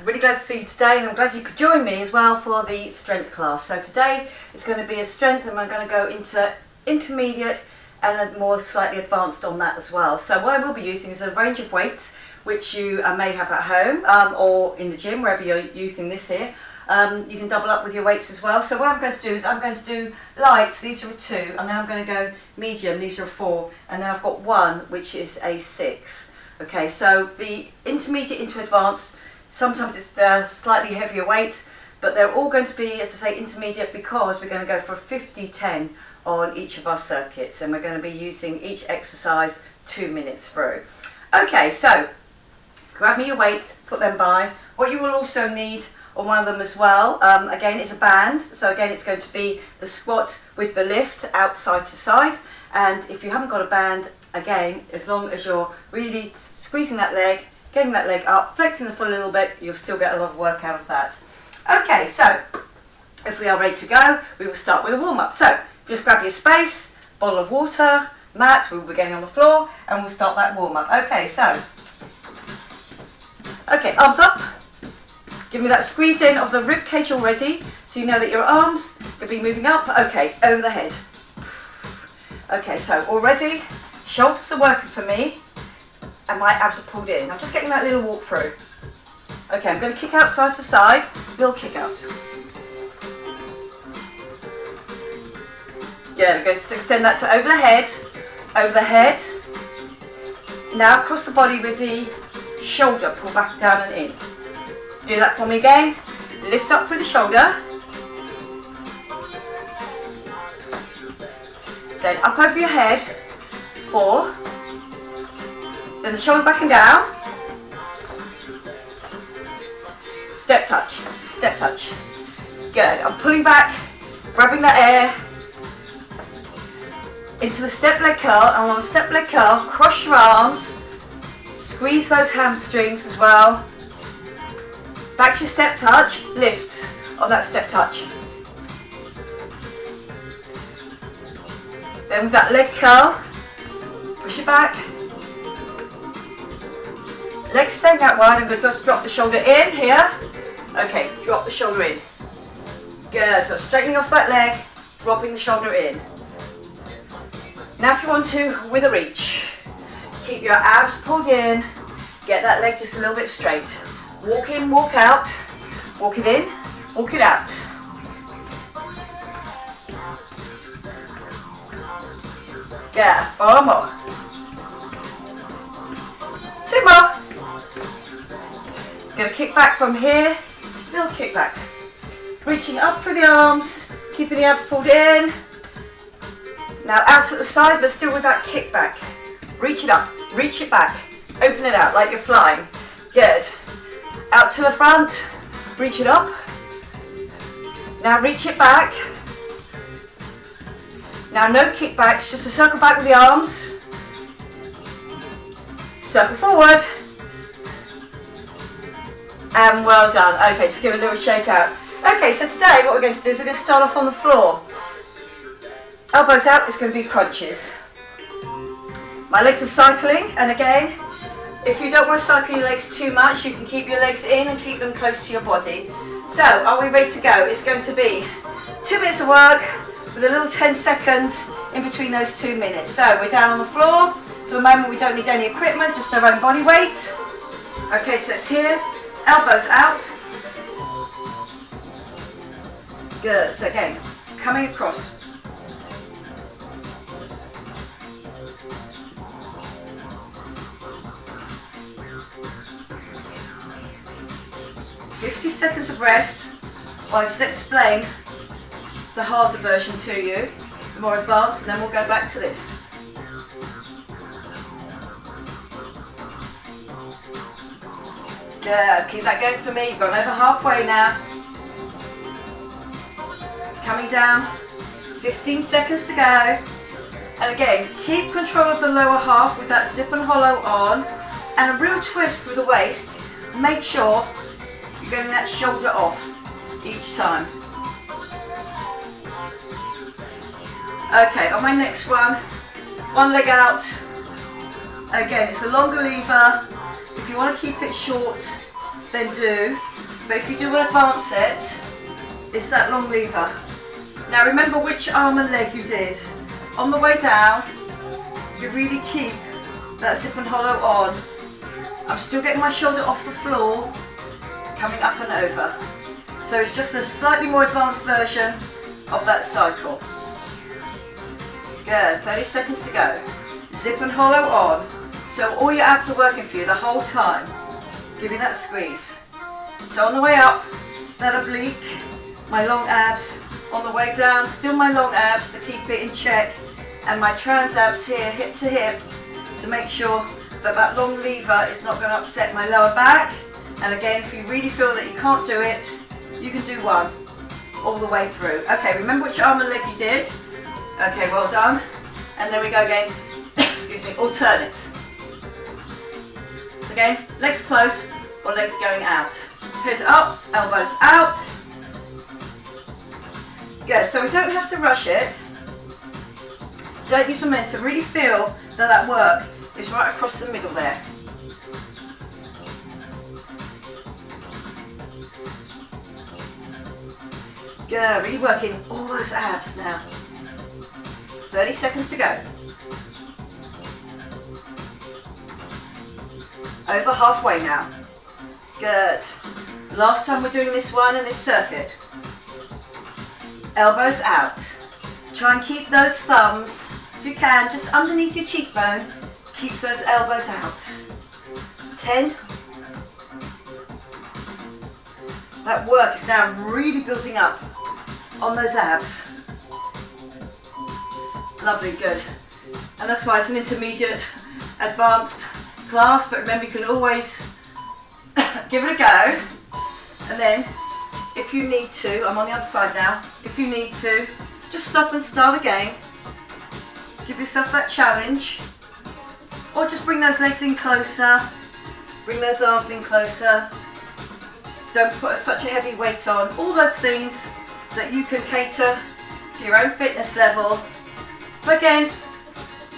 Really glad to see you today, and I'm glad you could join me as well for the strength class. So today it's going to be a strength, and I'm going to go into intermediate and then more slightly advanced on that as well. So what I will be using is a range of weights which you may have at home or in the gym, wherever you're using this here. You can double up with your weights as well. So what I'm going to do is I'm going to do lights, these are a 2, and then I'm going to go medium, these are a 4, and then I've got 1 which is a 6. Okay, so the intermediate into advanced, sometimes it's slightly heavier weight, but they're all going to be, as I say, intermediate, because we're going to go for a 50-10 on each of our circuits, and we're going to be using each exercise 2 minutes through. Okay, so grab me your weights, put them by. What you will also need on one of them as well, again, is a band. So again, it's going to be the squat with the lift out side to side. And if you haven't got a band, again, as long as you're really squeezing that leg, getting that leg up, flexing the foot a little bit, you'll still get a lot of work out of that. Okay, so if we are ready to go, we will start with a warm-up. So just grab your space, bottle of water, mat, we'll be getting on the floor, and we'll start that warm-up. Okay, so, okay, arms up. Give me that squeeze in of the rib cage already, so you know that your arms could be moving up. Okay, over the head. Okay, so already, shoulders are working for me, and my abs are pulled in. I'm just getting that little walk through. Okay, I'm going to kick out side to side, little kick out. Good, I'm going to extend that to over the head, over the head. Now across the body with the shoulder, pull back down and in. Do that for me again. Lift up through the shoulder. Then up over your head. 4. Then the shoulder back and down. Step touch. Step touch. Good. I'm pulling back, grabbing that air into the step leg curl. And on the step leg curl, cross your arms. Squeeze those hamstrings as well. Back to your step touch, lift on that step touch. Then with that leg curl, push it back. Legs staying out wide, I'm going to drop the shoulder in here. Okay, drop the shoulder in. Good, so straightening off that leg, dropping the shoulder in. Now if you want to, with a reach, keep your abs pulled in, get that leg just a little bit straight. Walk in, walk out, walk it in, walk it out. Good, 4 more. 2 more. Gonna kick back from here, little kick back. Reaching up through the arms, keeping the abs pulled in. Now out at the side, but still with that kick back. Reach it up, reach it back, open it out like you're flying. Good. Out to the front, reach it up. Now reach it back. Now no kickbacks, just a circle back with the arms. Circle forward. And well done. Okay, just give it a little shake out. Okay, so today what we're going to do is we're going to start off on the floor. Elbows out, it's going to be crunches. My legs are cycling, and again, if you don't want to cycle your legs too much, you can keep your legs in and keep them close to your body. So, are we ready to go? It's going to be 2 minutes of work with a little 10 seconds in between those 2 minutes. So, we're down on the floor. For the moment, we don't need any equipment, just our own body weight. Okay, so it's here. Elbows out. Good. So again, coming across. Seconds of rest while I just explain the harder version to you, the more advanced, and then we'll go back to this. Good, keep that going for me. You've gone over halfway now. Coming down, 15 seconds to go. And again, keep control of the lower half with that zip and hollow on, and a real twist through the waist. Make sure you're getting that shoulder off each time. Okay, on my next one leg out. Again, it's a longer lever. If you want to keep it short, then do. But if you do want to advance it, it's that long lever. Now remember which arm and leg you did. On the way down, you really keep that zip and hollow on. I'm still getting my shoulder off the floor, coming up and over. So it's just a slightly more advanced version of that cycle. Good, 30 seconds to go. Zip and hollow on. So all your abs are working for you the whole time. Give me that squeeze. So on the way up, that oblique, my long abs. On the way down, still my long abs to keep it in check. And my trans abs here, hip to hip, to make sure that that long lever is not going to upset my lower back. And again, if you really feel that you can't do it, you can do one all the way through. Okay, remember which arm and leg you did? Okay, well done. And then we go again, excuse me, alternates. So again, legs close or legs going out. Head up, elbows out. Good, so we don't have to rush it. Don't use momentum, really feel that that work is right across the middle there. Good, really working all those abs now. 30 seconds to go. Over halfway now. Good. Last time we're doing this one in this circuit. Elbows out. Try and keep those thumbs, if you can, just underneath your cheekbone. Keeps those elbows out. 10. That work is now really building up on those abs. Lovely, good. And that's why it's an intermediate, advanced class, but remember you can always give it a go. And then, if you need to, I'm on the other side now, if you need to, just stop and start again. Give yourself that challenge. Or just bring those legs in closer, bring those arms in closer. Don't put such a heavy weight on. All those things that you can cater for your own fitness level. But again,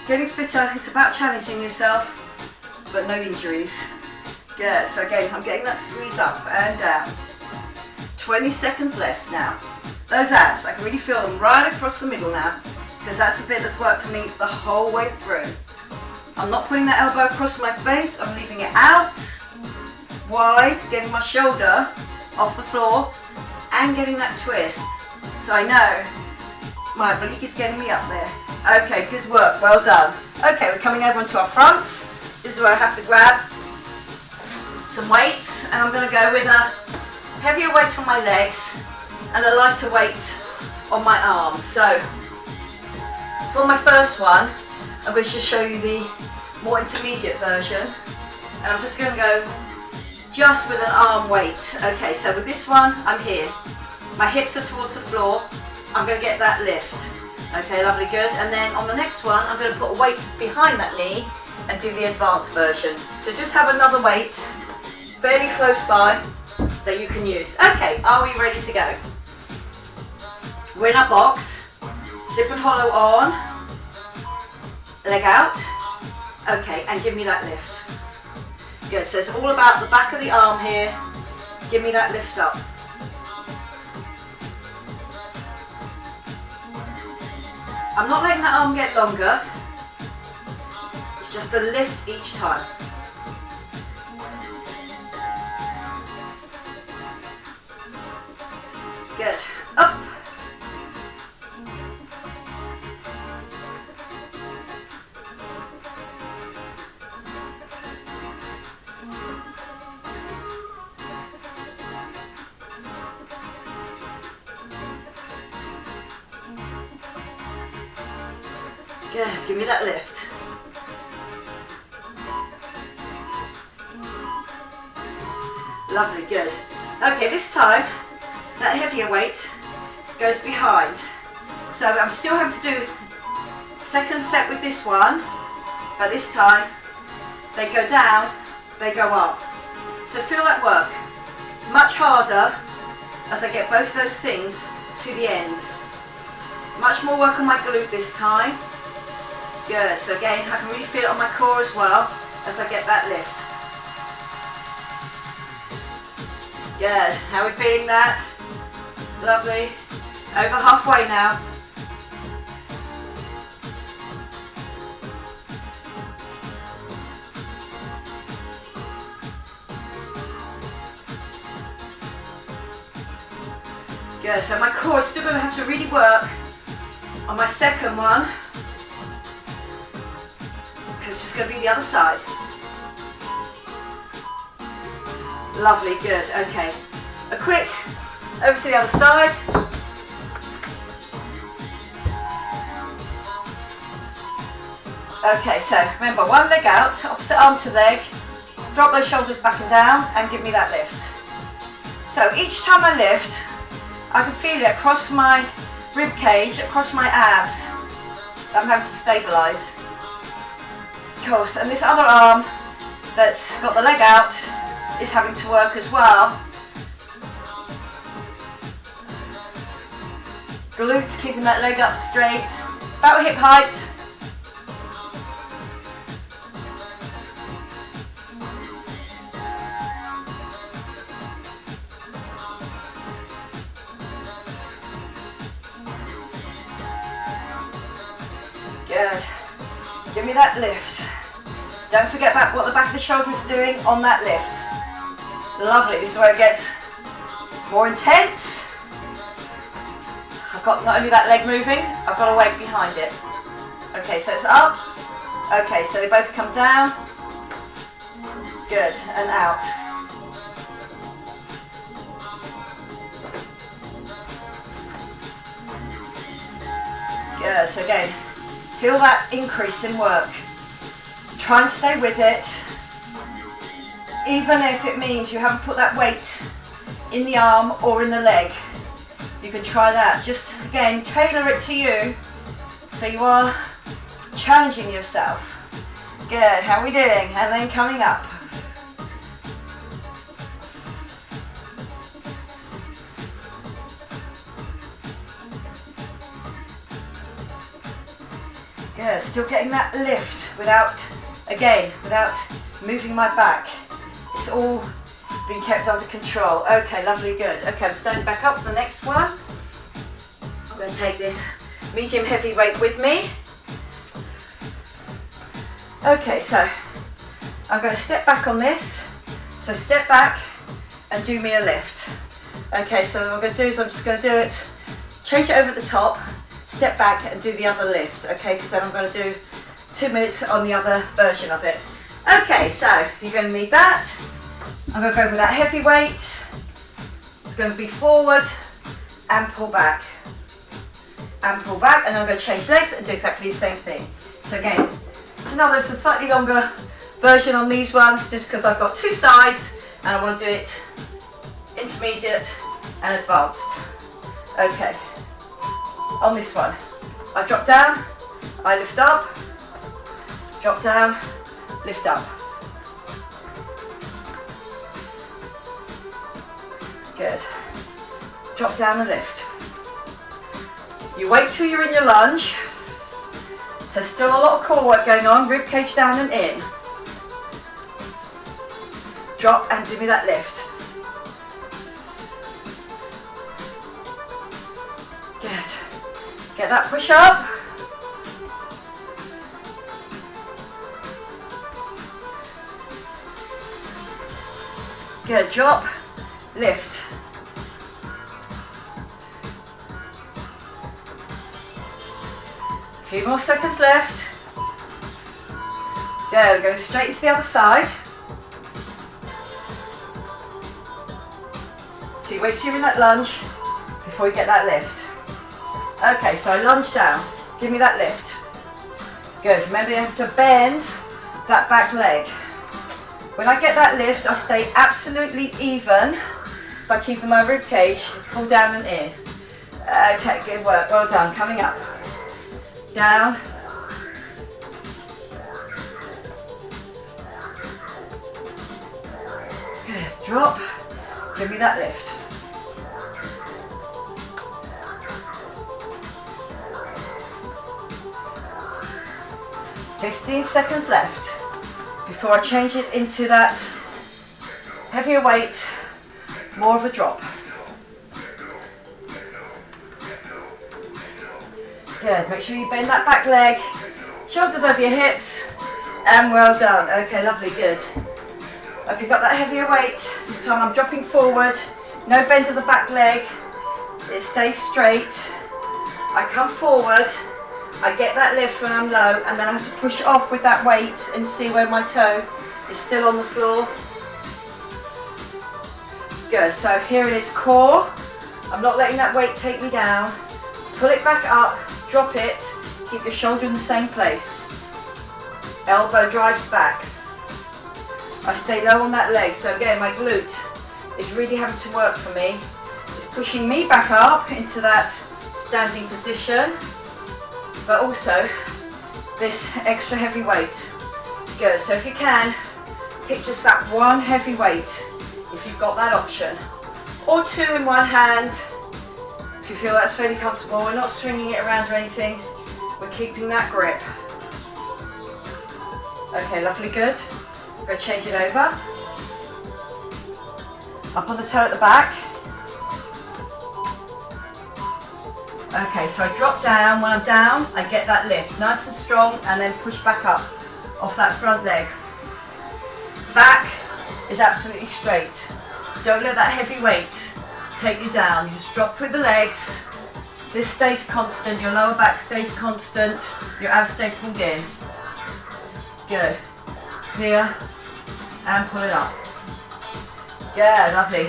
getting fitter, it's about challenging yourself, but no injuries. Good, so again, I'm getting that squeeze up and down. 20 seconds left now. Those abs, I can really feel them right across the middle now, because that's the bit that's worked for me the whole way through. I'm not putting that elbow across my face, I'm leaving it out, wide, getting my shoulder off the floor, and getting that twist. So I know my oblique is getting me up there. Okay, good work, well done. Okay, we're coming over onto our fronts. This is where I have to grab some weights, and I'm going to go with a heavier weight on my legs and a lighter weight on my arms. So for my first one, I'm going to just show you the more intermediate version, and I'm just going to go just with an arm weight. Okay, so with this one, I'm here. My hips are towards the floor. I'm going to get that lift. Okay, lovely, good. And then on the next one, I'm going to put a weight behind that knee and do the advanced version. So just have another weight fairly close by that you can use. Okay, are we ready to go? We're in our box. Zip and hollow on. Leg out. Okay, and give me that lift. Good, so it's all about the back of the arm here. Give me that lift up. I'm not letting that arm get longer. It's just a lift each time. Good. Up. Good, give me that lift. Lovely, good. Okay, this time, that heavier weight goes behind. So I'm still having to do second set with this one, but this time, they go down, they go up. So feel that work. Much harder as I get both those things to the ends. Much more work on my glute this time. Good, so again, I can really feel it on my core as well as I get that lift. Good. How are we feeling that? Lovely. Over halfway now. Good. So my core is still going to have to really work on my second one, because it's just going to be the other side. Lovely, good, okay. A quick over to the other side. Okay, so remember, one leg out, opposite arm to leg, drop those shoulders back and down and give me that lift. So each time I lift, I can feel it across my rib cage, across my abs, that I'm having to stabilise. Of course, and this other arm that's got the leg out is having to work as well. Glutes, keeping that leg up straight, about hip height. Good. Give me that lift. Don't forget about what the back of the shoulder is doing on that lift. Lovely. This is where it gets more intense. I've got not only that leg moving, I've got a weight behind it. Okay, so it's up. Okay, so they both come down. Good, and out. Good, so again, feel that increase in work. Try and stay with it, even if it means you haven't put that weight in the arm or in the leg. You can try that. Just again, tailor it to you, so you are challenging yourself. Good, how are we doing? And then coming up. Good, still getting that lift without moving my back. It's all been kept under control. Okay, lovely, good. Okay, I'm standing back up for the next one. I'm going to take this medium heavy weight with me. Okay, so I'm going to step back on this. So step back and do me a lift. Okay, so what I'm going to do is I'm just going to do it, change it over at the top, step back and do the other lift. Okay, because then I'm going to do 2 minutes on the other version of it. Okay, so you're going to need that. I'm going to go with that heavy weight. It's going to be forward and pull back. And pull back, and then I'm going to change legs and do exactly the same thing. So again, it's a slightly longer version on these ones, just because I've got two sides and I want to do it intermediate and advanced. Okay, on this one, I drop down, I lift up, drop down, lift up. Good. Drop down and lift. You wait till you're in your lunge. So still a lot of core work going on, rib cage down and in. Drop and do me that lift. Good. Get that push up. Good, drop, lift. A few more seconds left. Good, go straight into the other side. So you wait till you're in that lunge before you get that lift. Okay, so I lunge down. Give me that lift. Good, remember you have to bend that back leg. When I get that lift, I stay absolutely even by keeping my rib cage pulled down and in. Okay, good work, well done, coming up. Down. Good, drop, give me that lift. "15 seconds left before I change it into that heavier weight, more of a drop. Good, make sure you bend that back leg, shoulders over your hips, and well done. Okay, lovely, good. I pick up that heavier weight. This time I'm dropping forward, no bend of the back leg, it stays straight. I come forward, I get that lift when I'm low, and then I have to push off with that weight and see where my toe is still on the floor. Good, so here it is, core. I'm not letting that weight take me down. Pull it back up, drop it, keep your shoulder in the same place. Elbow drives back. I stay low on that leg, so again my glute is really having to work for me. It's pushing me back up into that standing position, but also this extra heavy weight. Good, so if you can, pick just that one heavy weight, if you've got that option, or two in one hand, if you feel that's fairly comfortable. We're not swinging it around or anything, we're keeping that grip. Okay, lovely, good. Go change it over. Up on the toe at the back. Okay, so I drop down. When I'm down, I get that lift, nice and strong, and then push back up off that front leg. Back is absolutely straight. Don't let that heavy weight take you down. You just drop through the legs. This stays constant, your lower back stays constant, your abs stay pulled in. Good. Here, and pull it up. Yeah, lovely.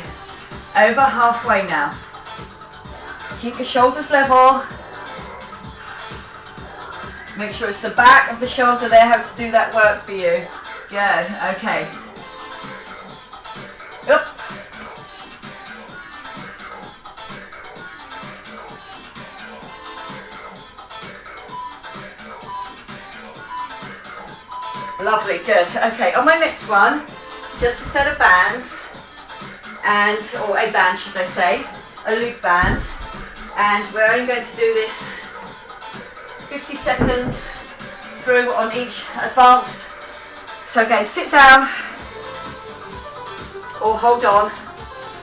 Over halfway now. Keep your shoulders level. Make sure it's the back of the shoulder there having to do that work for you. Good, okay. Up. Lovely, good. Okay, on my next one, just a set of bands, or a band should I say, a loop band, and we're only going to do this 50 seconds through on each advanced. So again, sit down or hold on,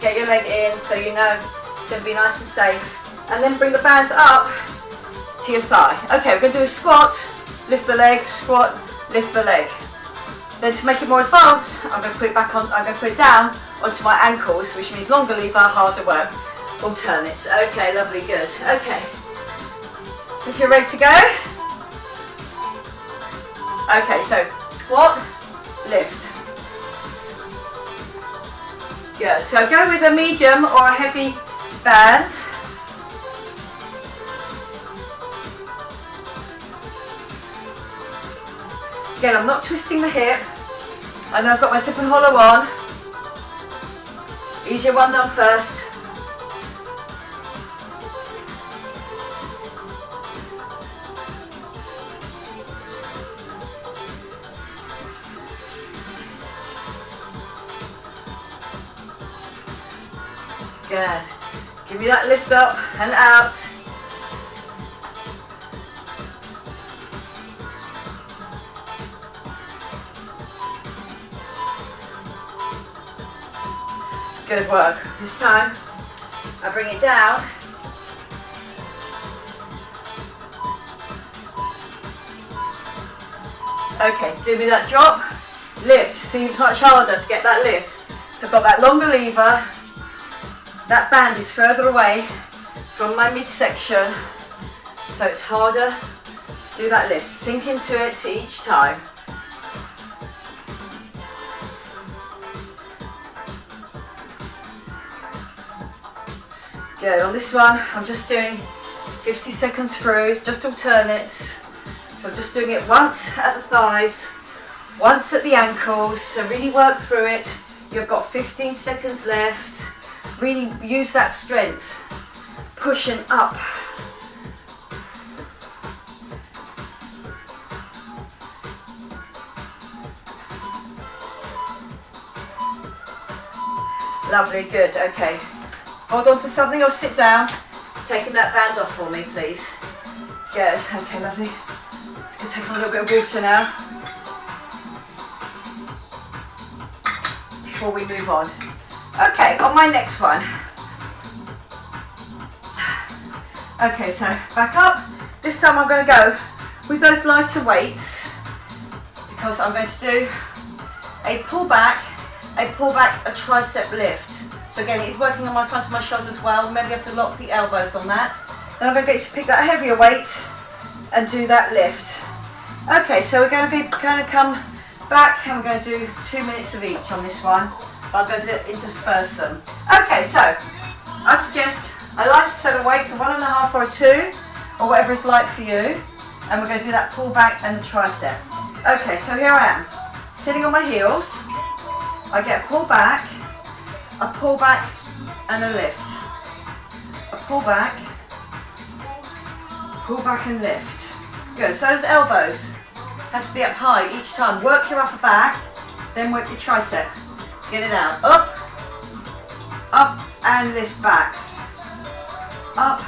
get your leg in so you know it's going to be nice and safe, and then bring the bands up to your thigh. Okay, we're going to do a squat, lift the leg, squat, lift the leg. Then to make it more advanced, I'm going to put it back on. I'm going to put it down onto my ankles, which means longer lever, harder work. Alternates. Okay, lovely, good. Okay, if you're ready to go. Okay, so squat, lift. Good. So go with a medium or a heavy band. Again, I'm not twisting the hip. I know I've got my zip and hollow on. Easier one done first. Good. Give me that lift up and out. Good work. This time I bring it down. Okay, do me that drop, lift. Seems much harder to get that lift. So I've got that longer lever. That band is further away from my midsection, so it's harder to do that lift. Sink into it each time. Good. On this one, I'm just doing 50 seconds through. It's just alternates. So I'm just doing it once at the thighs, once at the ankles. So really work through it. You've got 15 seconds left. Really use that strength. Pushing up. Lovely, good, okay. Hold on to something or sit down. Taking that band off for me, please. Good, okay, lovely. Just gonna take a little bit of water now before we move on. Okay. Okay, on my next one. Okay, so back up. This time I'm going to go with those lighter weights because I'm going to do a pull back, a tricep lift. So again, it's working on my front of my shoulder as well. Maybe you have to lock the elbows on that. Then I'm going to get you to pick that heavier weight and do that lift. Okay, so we're going to come back and we're going to do 2 minutes of each on this one. But I'm going to intersperse them. Okay, so I suggest I like to set a weight, so 1.5 or a 2, or whatever is light for you. And we're going to do that pull back and the tricep. Okay, so here I am, sitting on my heels. I get a pull back and a lift. A pull back and lift. Good, so those elbows have to be up high each time. Work your upper back, then work your tricep. Get it out. Up and lift back. Up.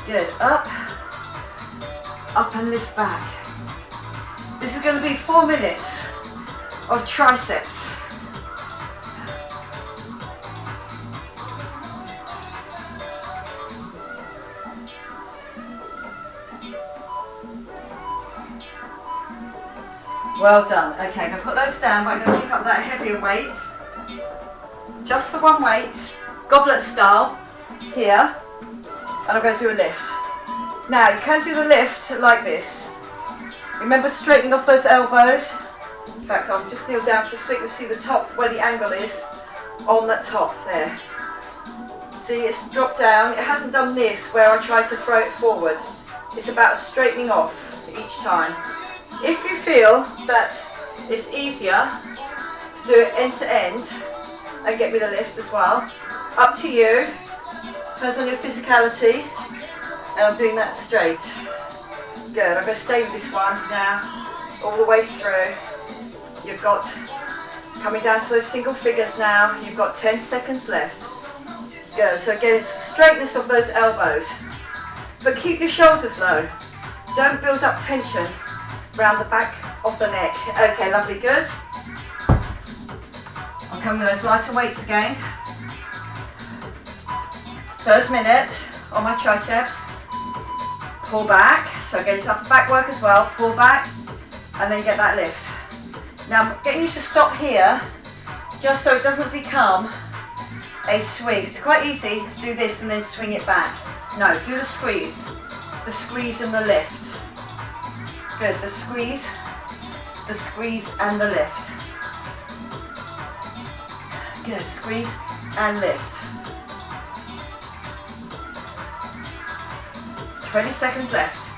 Good, up and lift back. This is going to be 4 minutes of triceps. Well done. Okay, I'm going to put those down, but I'm going to pick up that heavier weight. Just the one weight, goblet style, here. And I'm going to do a lift. Now, you can do the lift like this. Remember straightening off those elbows. In fact, I'll just kneel down just so you can see the top, where the angle is, on that top there. See, it's dropped down. It hasn't done this, where I try to throw it forward. It's about straightening off each time. If you feel that it's easier to do it end to end, and get me the lift as well, up to you. Depends on your physicality, and I'm doing that straight. Good, I'm going to stay with this one now, all the way through. You've got, coming down to those single figures now, you've got 10 seconds left. Good, so again, it's the straightness of those elbows. But keep your shoulders low. Don't build up tension around the back of the neck. Okay, lovely, good. I'll come with those lighter weights again. 3rd minute on my triceps. Pull back, so again it's upper back work as well. Pull back, and then get that lift. Now I'm getting you to stop here, just so it doesn't become a swing. It's quite easy to do this and then swing it back. No, do the squeeze and the lift. Good, the squeeze and the lift. Good, squeeze and lift. 20 seconds left.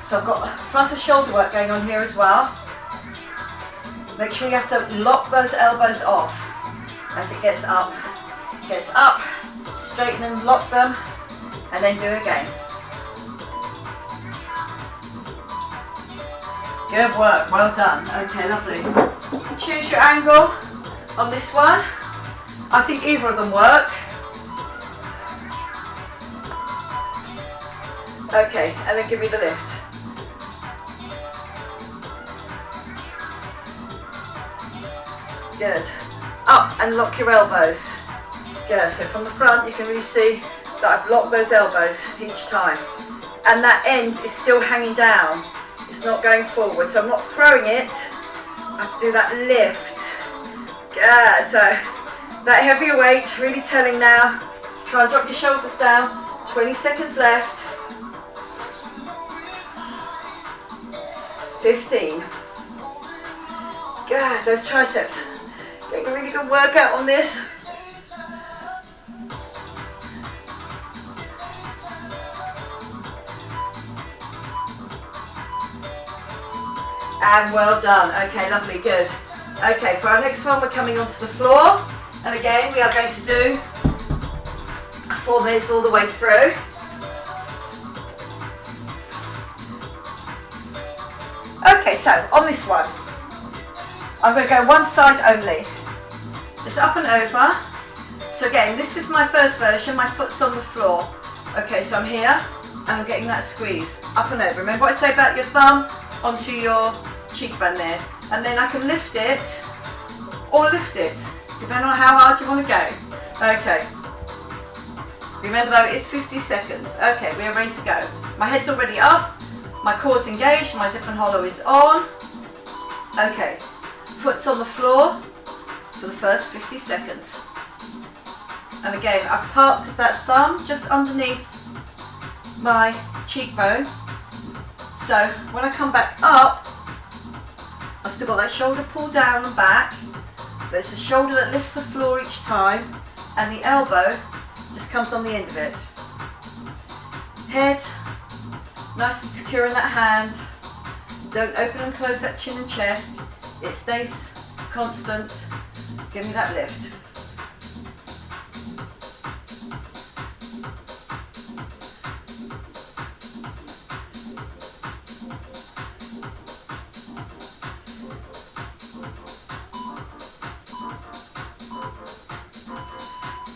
So I've got front of shoulder work going on here as well. Make sure you have to lock those elbows off as it gets up. Straighten and lock them, and then do it again. Good work, well done. Okay, lovely. Choose your angle on this one. I think either of them work. Okay, and then give me the lift. Good. Up and lock your elbows. Good, so from the front you can really see that I've locked those elbows each time. And that end is still hanging down. It's not going forward, so I'm not throwing it. I have to do that lift. Good, so that heavier weight, really telling now. Try and drop your shoulders down. 20 seconds left. 15. Good, those triceps. Getting a really good workout on this. And well done. Okay, lovely, good. Okay, for our next one, we're coming onto the floor. And again, we are going to do 4 minutes all the way through. Okay, so on this one, I'm going to go one side only. Just up and over. So again, this is my first version. My foot's on the floor. Okay, so I'm here. and I'm getting that squeeze up and over. Remember what I say about your thumb onto your cheekbone there, and then I can lift it or lift it, depending on how hard you want to go. Okay. Remember though, it's 50 seconds. Okay, we are ready to go. My head's already up, my core's engaged, my zip and hollow is on. Okay, foot's on the floor for the first 50 seconds. And again, I've parked that thumb just underneath my cheekbone. So when I come back up, I've still got that shoulder pulled down and back, but it's the shoulder that lifts the floor each time, and the elbow just comes on the end of it. Head nice and secure in that hand. Don't open and close that chin and chest. It stays constant. Give me that lift.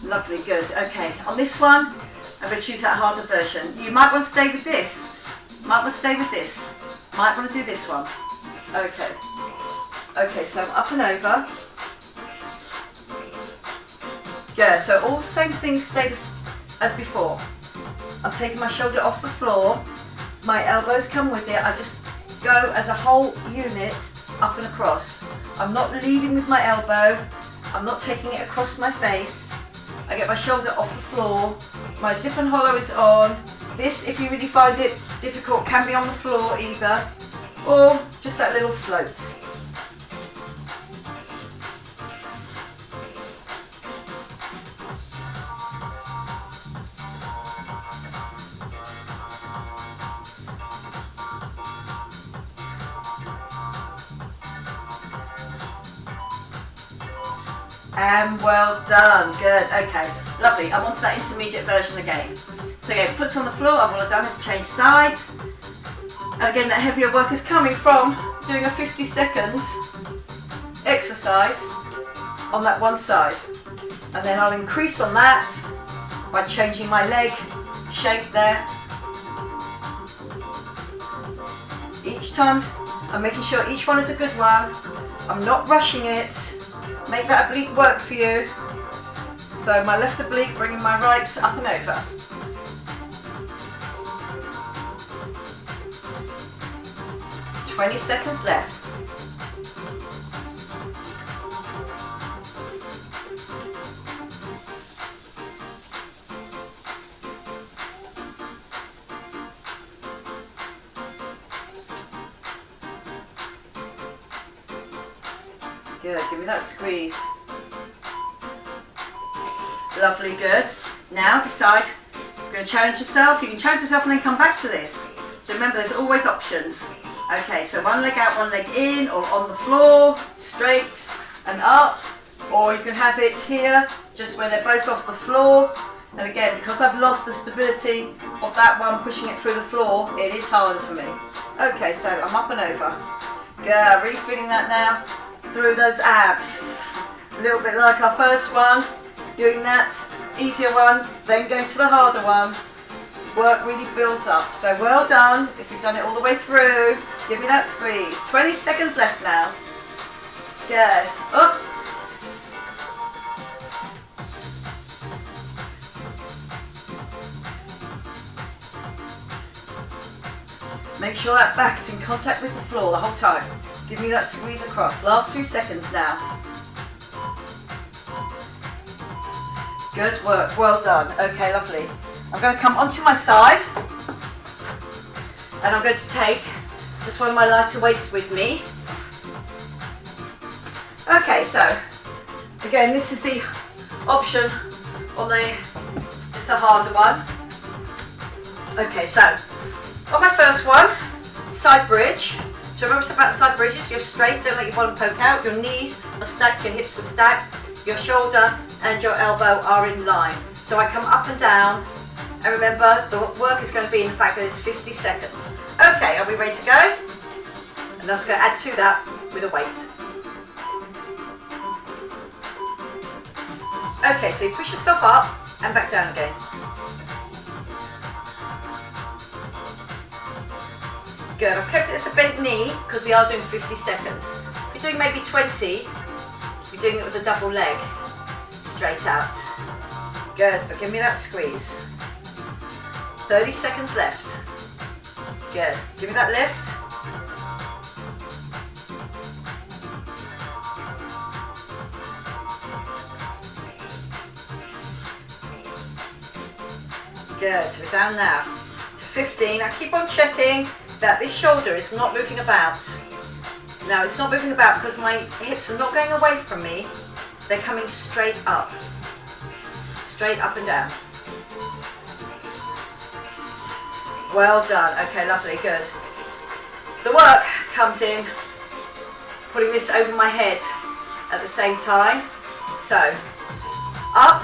Lovely, good. Okay, on this one, I'm going to choose that harder version. You might want to stay with this. Might want to stay with this. Might want to do this one. Okay. Okay, so up and over. Good, so all the same things stay as before. I'm taking my shoulder off the floor. My elbows come with it. I just go as a whole unit up and across. I'm not leading with my elbow. I'm not taking it across my face. I get my shoulder off the floor, my zip and hollow is on. This, if you really find it difficult, can be on the floor either, or just that little float. And well done, good, okay, lovely. I'm on to that intermediate version again. So again, foot's on the floor, and what I've done is change sides. And again, that heavier work is coming from doing a 50-second exercise on that one side. And then I'll increase on that by changing my leg shape there. Each time, I'm making sure each one is a good one. I'm not rushing it. Make that oblique work for you. So my left oblique, bringing my right up and over. "20 seconds left. Good, give me that squeeze. Lovely, good. Now decide, you're going to challenge yourself. You can challenge yourself and then come back to this. So remember, there's always options. Okay, so one leg out, one leg in, or on the floor, straight and up. Or you can have it here, just where they're both off the floor. And again, because I've lost the stability of that one pushing it through the floor, it is harder for me. Okay, so I'm up and over. Good, really feeling that now. Through those abs. A little bit like our first one, doing that easier one, then going to the harder one. Work really builds up. So well done. If you've done it all the way through, give me that squeeze. 20 seconds left now. Good. Up. Make sure that back is in contact with the floor the whole time. Give me that squeeze across. Last few seconds now. Good work, well done. Okay, lovely. I'm going to come onto my side and I'm going to take just one of my lighter weights with me. Okay, so again, this is the option on just the harder one. Okay, so on my first one, side bridge. So remember about side bridges, you're straight, don't let your bottom poke out, your knees are stacked, your hips are stacked, your shoulder and your elbow are in line. So I come up and down, and remember the work is going to be in the fact that it's 50 seconds. Okay, are we ready to go? And I'm just going to add to that with a weight. Okay, so you push yourself up and back down again. Good. I've kept it as a bent knee because we are doing 50 seconds. If you're doing maybe 20, you're doing it with a double leg. Straight out. Good, but give me that squeeze. 30 seconds left. Good. Give me that lift. Good, so we're down now to 15. I keep on checking that this shoulder is not moving about. Now it's not moving about because my hips are not going away from me. They're coming straight up. Straight up and down. Well done. Okay, lovely, good. The work comes in putting this over my head at the same time. So, up.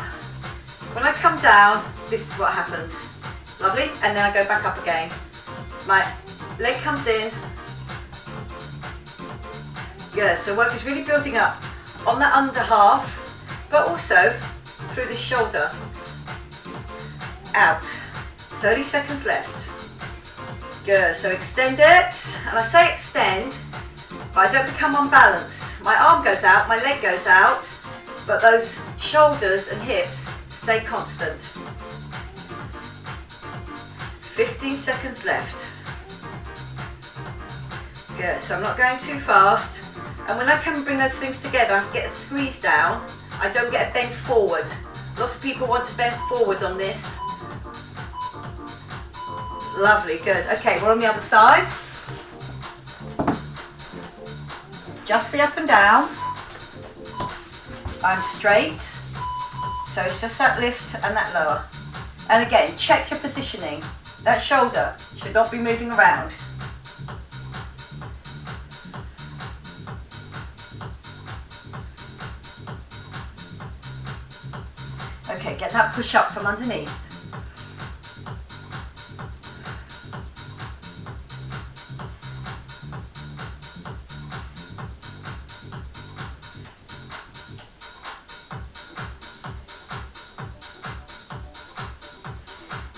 When I come down, this is what happens. Lovely. And then I go back up again. My leg comes in. Good. So work is really building up on that under half, but also through the shoulder. Out. 30 seconds left. Good. So extend it. And I say extend, but I don't become unbalanced. My arm goes out, my leg goes out, but those shoulders and hips stay constant. 15 seconds left. Good, so I'm not going too fast. And when I come and bring those things together, I have to get a squeeze down. I don't get a bend forward. Lots of people want to bend forward on this. Lovely, good. Okay, we're on the other side. Just the up and down. I'm straight. So it's just that lift and that lower. And again, check your positioning. That shoulder should not be moving around. Okay, get that push up from underneath.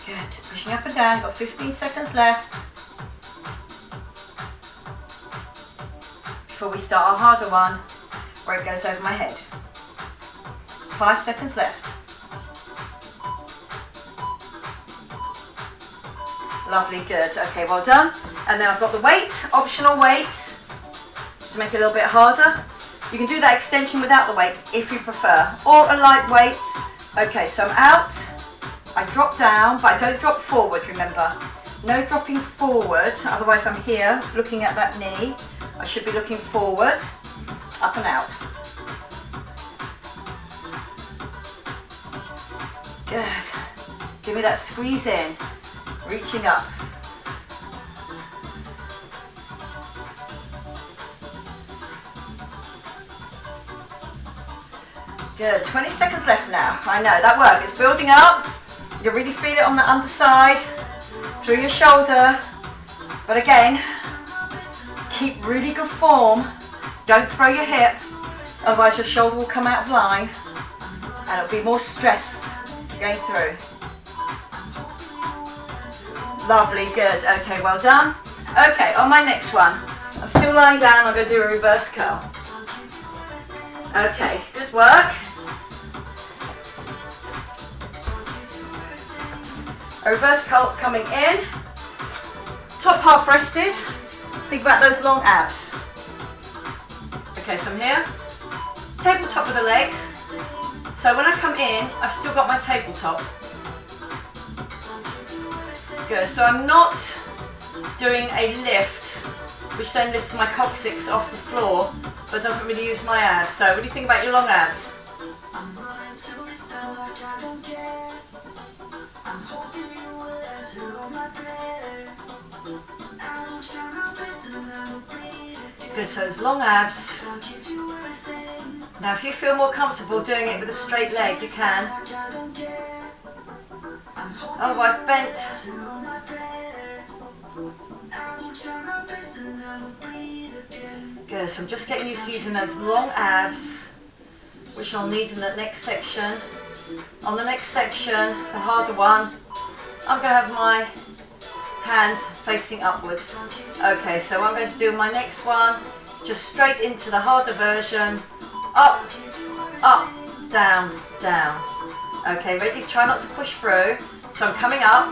Good, pushing up and down, got 15 seconds left. Before we start our harder one, where it goes over my head. 5 seconds left. Lovely, good. Okay, well done. And then I've got the weight, optional weight, just to make it a little bit harder. You can do that extension without the weight if you prefer, or a light weight. Okay, so I'm out. I drop down, but I don't drop forward, remember. No dropping forward, otherwise I'm here looking at that knee. I should be looking forward, up and out. Good. Give me that squeeze in, reaching up. Good, 20 seconds left now. I know, that work is building up. You really feel it on the underside, through your shoulder. But again, keep really good form. Don't throw your hip, otherwise your shoulder will come out of line and it'll be more stress going through. Lovely, good. Okay, well done. Okay, on my next one, I'm still lying down, I'm going to do a reverse curl. Okay, good work. A reverse curl coming in, top half rested. Think about those long abs. Okay, so I'm here, tabletop with the legs. So when I come in, I've still got my tabletop. Good, so I'm not doing a lift, which then lifts my coccyx off the floor, but doesn't really use my abs. So what do you think about your long abs? Good, so those long abs. Now if you feel more comfortable doing it with a straight leg, you can. Otherwise bent. Good, so I'm just getting used to using those long abs, which I'll need in the next section. On the next section, the harder one, I'm going to have my hands facing upwards. Okay, so what I'm going to do my next one, just straight into the harder version. Up, up, down, down. Okay, ready? Try not to push through. So I'm coming up,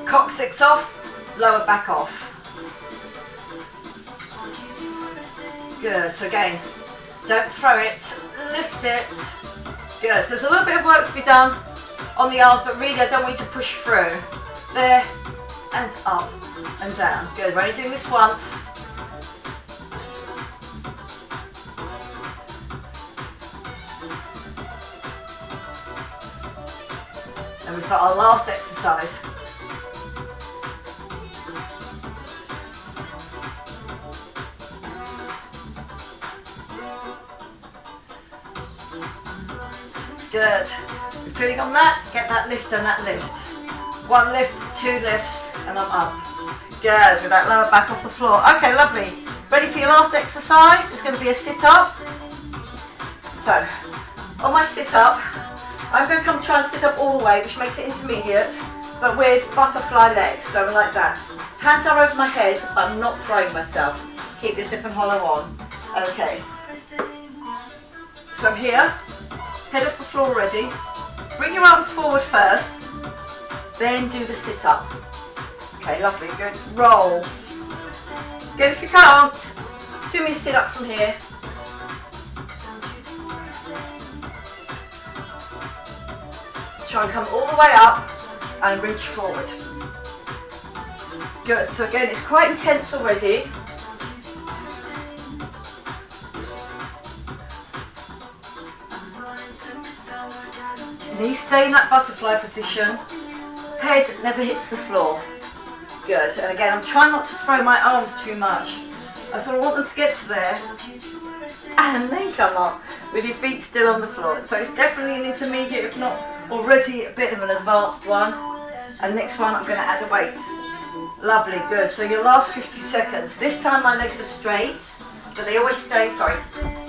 coccyx off, lower back off. Good, so again, don't throw it, lift it. Good, so there's a little bit of work to be done on the arms, but really I don't want you to push through. There, and up, and down. Good, we're only doing this once. And we've got our last exercise. Good. Feeling on that? Get that lift and that lift. One lift, two lifts, and I'm up. Good, with that lower back off the floor. Okay, lovely. Ready for your last exercise? It's going to be a sit-up. So, on my sit-up, I'm going to try and sit up all the way, which makes it intermediate, but with butterfly legs, so like that. Hands are over my head, but I'm not throwing myself. Keep your zip and hollow on. Okay. So I'm here. Head off the floor already. Bring your arms forward first, then do the sit-up. Okay, lovely, good. Roll. Good, if you can't, do me a sit-up from here. Try and come all the way up and reach forward. Good, so again, it's quite intense already. Knees stay in that butterfly position. Head never hits the floor. Good, and again, I'm trying not to throw my arms too much. I sort of want them to get to there and then come up with your feet still on the floor. So it's definitely an intermediate, if not already a bit of an advanced one. And next one, I'm going to add a weight. Lovely, good. So your last 50 seconds. This time my legs are straight, but they always stay,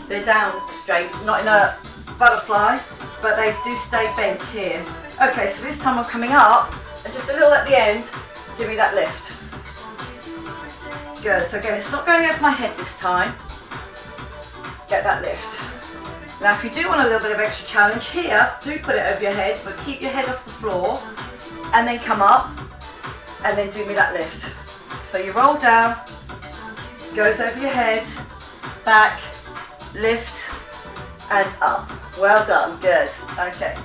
they're down straight, not in a butterfly, but they do stay bent here. Okay, so this time I'm coming up, and just a little at the end, give me that lift. Good, so again, it's not going over my head this time. Get that lift. Now if you do want a little bit of extra challenge here, do put it over your head, but keep your head off the floor, and then come up, and then do me that lift. So you roll down, goes over your head, back, lift, and up. Well done, good. Okay.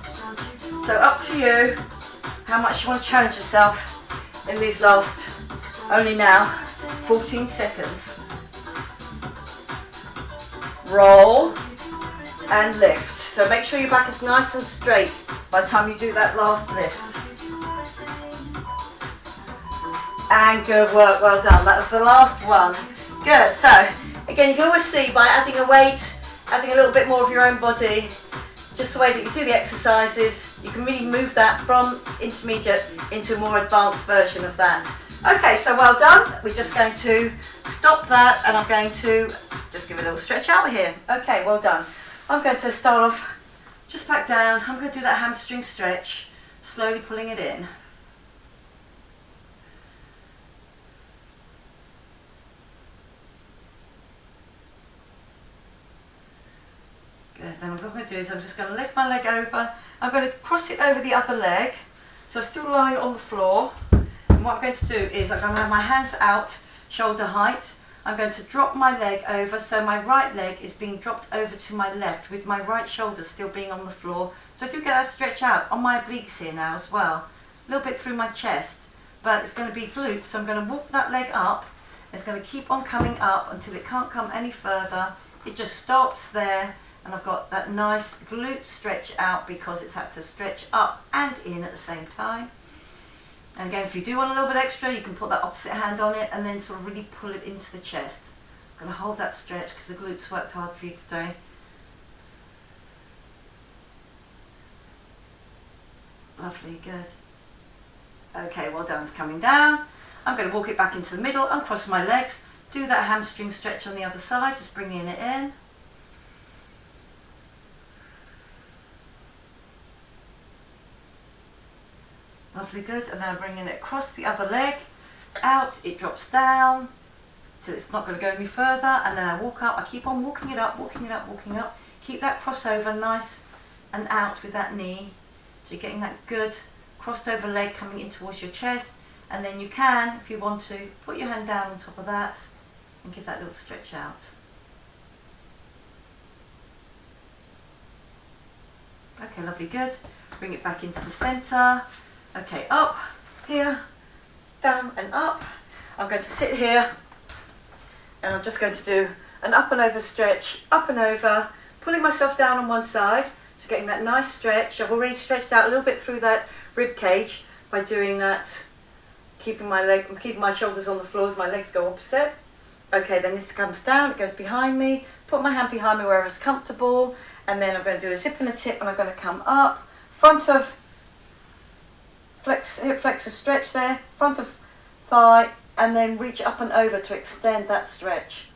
So up to you, how much you want to challenge yourself in these last, only now, 14 seconds. Roll and lift. So make sure your back is nice and straight by the time you do that last lift. And good work, well done. That was the last one. Good, so again, you can always see by adding a weight, adding a little bit more of your own body, just the way that you do the exercises, you can really move that from intermediate into a more advanced version of that. Okay, so well done. We're just going to stop that, and I'm going to just give it a little stretch out here. Okay, well done. I'm going to start off just back down. I'm going to do that hamstring stretch, slowly pulling it in. Good, then what I'm going to do is I'm just going to lift my leg over. I'm going to cross it over the other leg. So I'm still lying on the floor. And what I'm going to do is I'm going to have my hands out, shoulder height. I'm going to drop my leg over, so my right leg is being dropped over to my left with my right shoulder still being on the floor. So I do get that stretch out on my obliques here now as well. A little bit through my chest, but it's going to be glutes. So I'm going to walk that leg up. It's going to keep on coming up until it can't come any further. It just stops there. And I've got that nice glute stretch out because it's had to stretch up and in at the same time. And again, if you do want a little bit extra, you can put that opposite hand on it and then sort of really pull it into the chest. I'm going to hold that stretch because the glutes worked hard for you today. Lovely, good. Okay, well done, it's coming down. I'm going to walk it back into the middle, uncross my legs, do that hamstring stretch on the other side, just bringing it in. Lovely, good, and then I'm bringing it across the other leg, out, it drops down, till it's not going to go any further, and then I walk up. I keep on walking it up, walking it up, walking up. Keep that crossover nice and out with that knee, so you're getting that good crossed over leg coming in towards your chest. And then you can, if you want to, put your hand down on top of that and give that little stretch out. Okay, lovely, good. Bring it back into the centre. Okay, up, here, down and up. I'm going to sit here and I'm just going to do an up and over stretch, up and over, pulling myself down on one side, so getting that nice stretch. I've already stretched out a little bit through that rib cage by doing that, keeping my shoulders on the floor as my legs go opposite. Okay, then this comes down, it goes behind me, put my hand behind me wherever it's comfortable, and then I'm going to do a zip and a tip, and I'm going to come up, front of hip flexor stretch there, front of thigh, and then reach up and over to extend that stretch.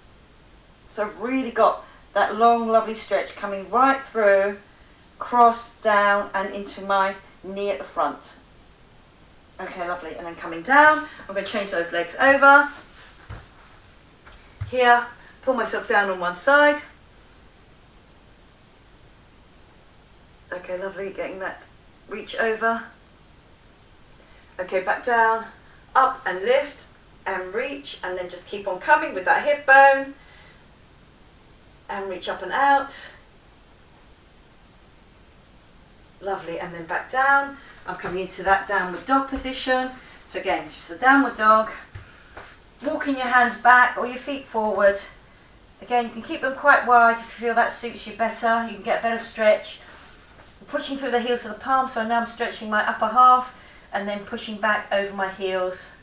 So I've really got that long, lovely stretch coming right through, cross, down, and into my knee at the front. Okay, lovely. And then coming down, I'm going to change those legs over. Here, pull myself down on one side. Okay, lovely. Getting that reach over. Okay, back down, up and lift and reach, and then just keep on coming with that hip bone. And reach up and out. Lovely. And then back down. I'm coming into that downward dog position. So again, just a downward dog. Walking your hands back or your feet forward. Again, you can keep them quite wide if you feel that suits you better. You can get a better stretch. Pushing through the heels of the palms, so now I'm stretching my upper half and then pushing back over my heels.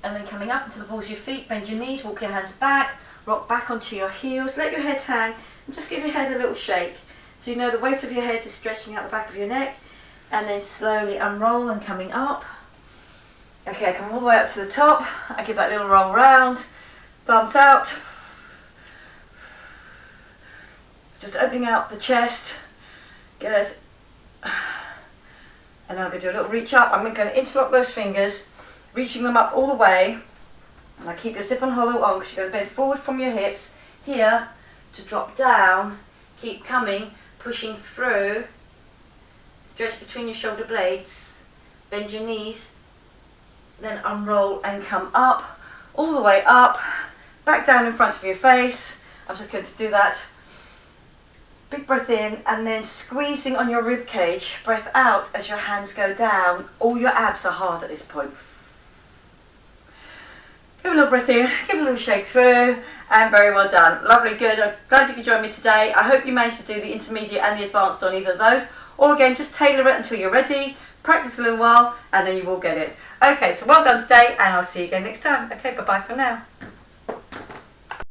And then coming up into the balls of your feet, bend your knees, walk your hands back, rock back onto your heels, let your head hang, and just give your head a little shake. So you know the weight of your head is stretching out the back of your neck, and then slowly unroll and coming up. Okay, I come all the way up to the top, I give that little roll round, thumbs out, just opening out the chest, good. And then I'm going to do a little reach up. I'm going to interlock those fingers, reaching them up all the way, and I keep your zip and hollow on because you're going to bend forward from your hips here to drop down, keep coming, pushing through, stretch between your shoulder blades, bend your knees, then unroll and come up, all the way up, back down in front of your face. I'm just going to do that. Big breath in and then squeezing on your rib cage, breath out as your hands go down. All your abs are hard at this point. Give a little breath in, give a little shake through, and very well done. Lovely, good. I'm glad you could join me today. I hope you managed to do the intermediate and the advanced on either of those. Or again, just tailor it until you're ready. Practice a little while and then you will get it. Okay, so well done today, and I'll see you again next time. Okay, bye-bye for now.